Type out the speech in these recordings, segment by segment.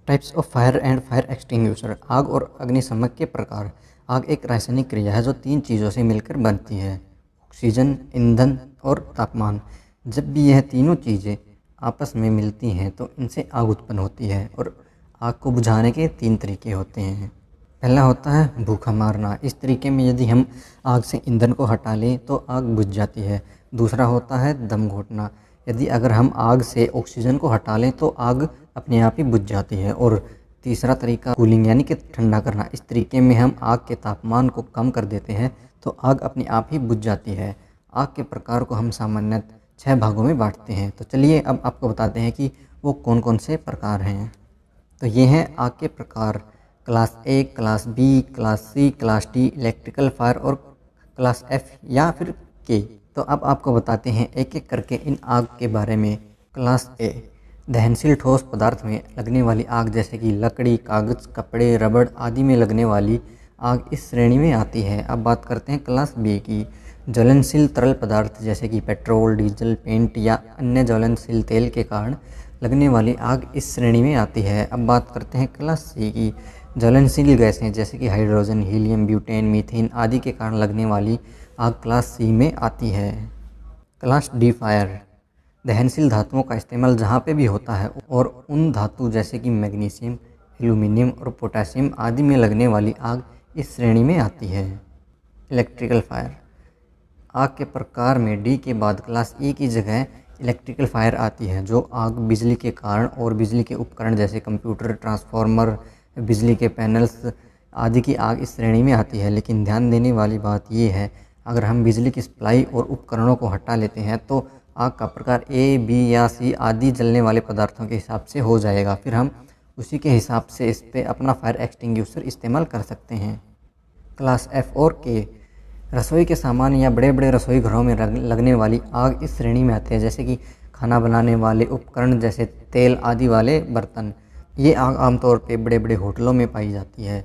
Types of fire and fire extinguisher. आग और अग्निशमक के प्रकार। आग एक रासायनिक क्रिया है जो 3 चीज़ों से मिलकर बनती है: ऑक्सीजन, ईंधन और तापमान। जब भी यह तीनों चीज़ें आपस में मिलती हैं तो इनसे आग उत्पन्न होती है। और आग को बुझाने के 3 तरीके होते हैं। पहला होता है भूखा मारना। इस तरीके में यदि हम आग से ईंधन को हटा लें तो आग बुझ जाती है। दूसरा होता है दम घोटना। यदि अगर हम आग से ऑक्सीजन को हटा लें तो आग अपने आप ही बुझ जाती है। और तीसरा तरीका कूलिंग यानी कि ठंडा करना। इस तरीके में हम आग के तापमान को कम कर देते हैं तो आग अपने आप ही बुझ जाती है। आग के प्रकार को हम सामान्यतः 6 भागों में बांटते हैं। तो चलिए अब आपको बताते हैं कि वो कौन कौन से प्रकार हैं। तो ये हैं आग के प्रकार: class A, class B, class C, class D, electrical fire और क्लास एफ या फिर के। तो अब आपको बताते हैं एक एक करके इन आग के बारे में। क्लास ए, दहनशील ठोस पदार्थ में लगने वाली आग जैसे कि लकड़ी, कागज़, कपड़े, रबड़ आदि में लगने वाली आग इस श्रेणी में आती है। अब बात करते हैं क्लास बी की। ज्वलनशील तरल पदार्थ जैसे कि पेट्रोल, डीजल, पेंट या अन्य ज्वलनशील तेल के कारण लगने वाली आग इस श्रेणी में आती है। अब बात करते हैं क्लास सी की। ज्वलनशील गैसें जैसे कि हाइड्रोजन, हीलियम, ब्यूटेन, मीथेन आदि के कारण लगने वाली आग क्लास सी में आती है। क्लास डी फायर, दहनशील धातुओं का इस्तेमाल जहाँ पे भी होता है और उन धातु जैसे कि मैग्नीशियम, एल्यूमिनियम और पोटेशियम आदि में लगने वाली आग इस श्रेणी में आती है। इलेक्ट्रिकल फायर, आग के प्रकार में डी के बाद क्लास ई की जगह इलेक्ट्रिकल फायर आती है, जो आग बिजली के कारण और बिजली के उपकरण जैसे कंप्यूटर, ट्रांसफार्मर, बिजली के पैनल्स आदि की आग इस श्रेणी में आती है। लेकिन ध्यान देने वाली बात ये है, अगर हम बिजली की सप्लाई और उपकरणों को हटा लेते हैं तो आग का प्रकार ए, बी या सी आदि जलने वाले पदार्थों के हिसाब से हो जाएगा। फिर हम उसी के हिसाब से इस पर अपना फायर एक्सटिंग्विशर इस्तेमाल कर सकते हैं। क्लास एफ और के, रसोई के सामान या बड़े बड़े रसोई घरों में लगने वाली आग इस श्रेणी में आती है, जैसे कि खाना बनाने वाले उपकरण जैसे तेल आदि वाले बर्तन। ये आग आमतौर पे बड़े बड़े होटलों में पाई जाती है।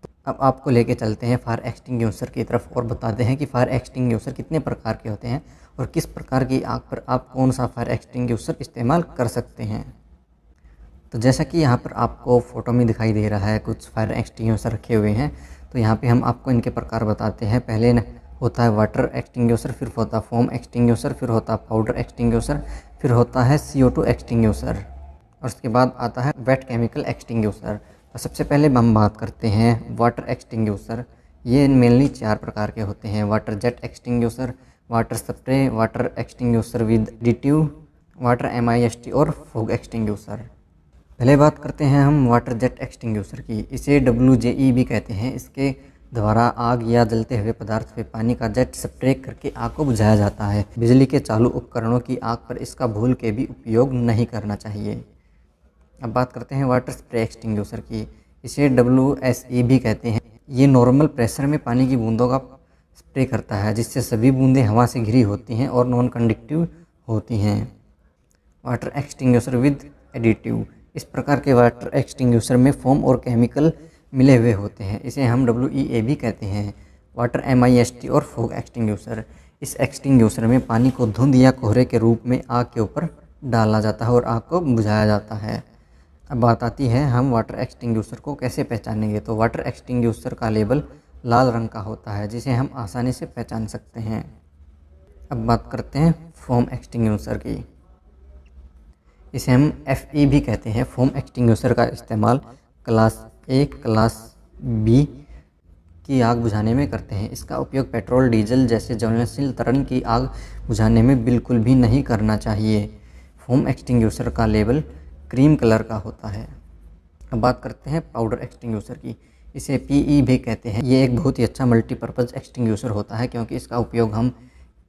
तो अब आपको लेके चलते हैं फायर एक्सटिंग्विशर की तरफ और बताते हैं कि फायर एक्सटिंग्विशर कितने प्रकार के होते हैं और किस प्रकार की आग पर आप कौन सा फायर एक्सटिंग्विशर इस्तेमाल कर सकते हैं। तो जैसा कि यहाँ पर आपको फ़ोटो में दिखाई दे रहा है, कुछ फायर एक्सटिंग्विशर रखे हुए हैं। तो यहाँ पे हम आपको इनके प्रकार बताते हैं। पहले होता है वाटर एक्सटिंग्विशर, फिर होता है फोम एक्सटिंग्विशर, फिर होता है पाउडर एक्सटिंग्विशर, फिर होता है CO2 एक्सटिंग्विशर और उसके बाद आता है वेट केमिकल एक्सटिंग्विशर। तो सबसे पहले हम बात करते हैं वाटर एक्सटिंग्विशर। ये मेनली 4 प्रकार के होते हैं: water jet extinguisher, water spray, water extinguisher with additive, water MIST और फॉग एक्सटिंग्विशर। पहले बात करते हैं हम वाटर जेट एक्सटिंग्विशर की। इसे WJE भी कहते हैं। इसके द्वारा आग या जलते हुए पदार्थ पे पानी का जेट स्प्रे करके आग को बुझाया जाता है। बिजली के चालू उपकरणों की आग पर इसका भूल के भी उपयोग नहीं करना चाहिए। अब बात करते हैं वाटर स्प्रे एक्सटिंग्विशर की। इसे WSE भी कहते हैं। ये नॉर्मल प्रेशर में पानी की बूंदों का स्प्रे करता है, जिससे सभी बूंदें हवा से घिरी होती हैं और नॉन कंडक्टिव होती हैं। वाटर एक्सटिंग्विशर विद एडिटिव, इस प्रकार के वाटर एक्सटिंग्विशर में फोम और केमिकल मिले हुए होते हैं। इसे हम WEA भी कहते हैं। वाटर MIST और फॉग एक्सटिंग्विशर, इस एक्सटिंग्विशर में पानी को धुंध या कोहरे के रूप में आग के ऊपर डाला जाता है और आग को बुझाया जाता है। अब बात आती है हम वाटर एक्सटिंग्विशर को कैसे पहचानेंगे। तो वाटर एक्सटिंग्विशर का लेबल लाल रंग का होता है, जिसे हम आसानी से पहचान सकते हैं। अब बात करते हैं फोम एक्सटिंग्विशर की। इसे हम FE भी कहते हैं। फोम एक्सटिंग्विशर का इस्तेमाल क्लास ए, क्लास बी की आग बुझाने में करते हैं। इसका उपयोग पेट्रोल, डीजल जैसे ज्वलनशील तरल की आग बुझाने में बिल्कुल भी नहीं करना चाहिए। फोम एक्सटिंग्विशर का लेबल क्रीम कलर का होता है। अब बात करते हैं पाउडर एक्सटिंग्विशर की। इसे PE भी कहते हैं। ये एक बहुत ही अच्छा मल्टीपर्पज़ एक्सटिंग्विशर होता है, क्योंकि इसका उपयोग हम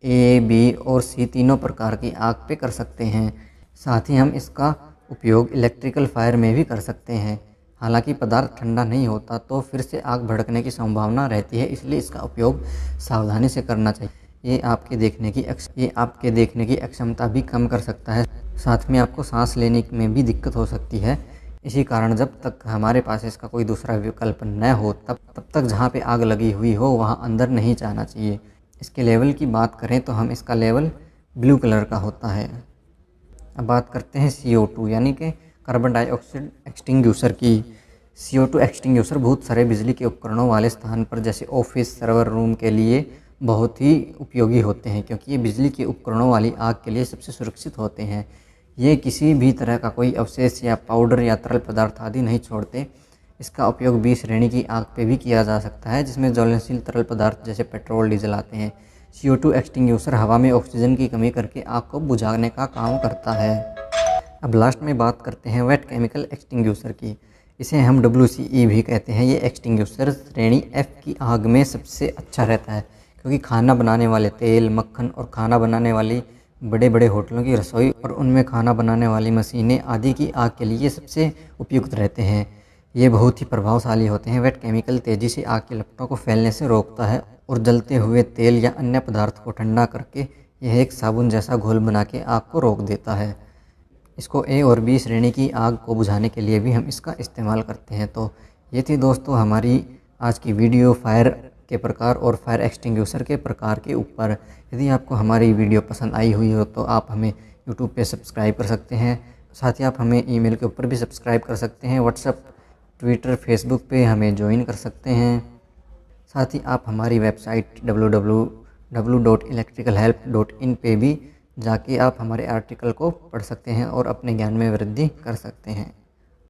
A, B और C तीनों प्रकार की आग पे कर सकते हैं। साथ ही हम इसका उपयोग इलेक्ट्रिकल फायर में भी कर सकते हैं। हालांकि पदार्थ ठंडा नहीं होता तो फिर से आग भड़कने की संभावना रहती है, इसलिए इसका उपयोग सावधानी से करना चाहिए। ये आपके देखने की अक्षमता भी कम कर सकता है। साथ में आपको सांस लेने में भी दिक्कत हो सकती है। इसी कारण जब तक हमारे पास इसका कोई दूसरा विकल्प न हो तब तक जहाँ पे आग लगी हुई हो वहाँ अंदर नहीं जाना चाहिए। इसके लेवल की बात करें तो हम इसका लेवल ब्लू कलर का होता है। अब बात करते हैं CO2 यानी कि कार्बन डाइऑक्साइड एक्सटिंग्यूशर की। CO2 एक्सटिंग्यूशर बहुत सारे बिजली के उपकरणों वाले स्थान पर जैसे ऑफिस, सर्वर रूम के लिए बहुत ही उपयोगी होते हैं, क्योंकि ये बिजली के उपकरणों वाली आग के लिए सबसे सुरक्षित होते हैं। ये किसी भी तरह का कोई अवशेष या पाउडर या तरल पदार्थ आदि नहीं छोड़ते। इसका उपयोग B श्रेणी की आग पे भी किया जा सकता है, जिसमें ज्वलनशील तरल पदार्थ जैसे पेट्रोल, डीजल आते हैं। CO2 एक्सटिंग्यूशर हवा में ऑक्सीजन की कमी करके आग को बुझाने का काम करता है। अब लास्ट में बात करते हैं वेट केमिकल एक्सटिंग्यूशर की। इसे हम WCE भी कहते हैं। ये एक्सटिंग्यूशर श्रेणी F की आग में सबसे अच्छा रहता है, क्योंकि खाना बनाने वाले तेल, मक्खन और खाना बनाने वाली बड़े बड़े होटलों की रसोई और उनमें खाना बनाने वाली मशीनें आदि की आग के लिए सबसे उपयुक्त रहते हैं। ये बहुत ही प्रभावशाली होते हैं। वेट केमिकल तेज़ी से आग की लपटों को फैलने से रोकता है और जलते हुए तेल या अन्य पदार्थ को ठंडा करके यह एक साबुन जैसा घोल बना के आग को रोक देता है। इसको A और B श्रेणी की आग को बुझाने के लिए भी हम इसका इस्तेमाल करते हैं। तो ये थी दोस्तों हमारी आज की वीडियो फायर के प्रकार और फायर एक्सटिंग्यूशर के प्रकार के ऊपर। यदि आपको हमारी वीडियो पसंद आई हुई हो तो आप हमें यूट्यूब पे सब्सक्राइब कर सकते हैं। साथ ही आप हमें ईमेल के ऊपर भी सब्सक्राइब कर सकते हैं। व्हाट्सएप, ट्विटर, फेसबुक पे हमें ज्वाइन कर सकते हैं। साथ ही आप हमारी वेबसाइट www.electricalhelp.in पे भी जाके आप हमारे आर्टिकल को पढ़ सकते हैं और अपने ज्ञान में वृद्धि कर सकते हैं।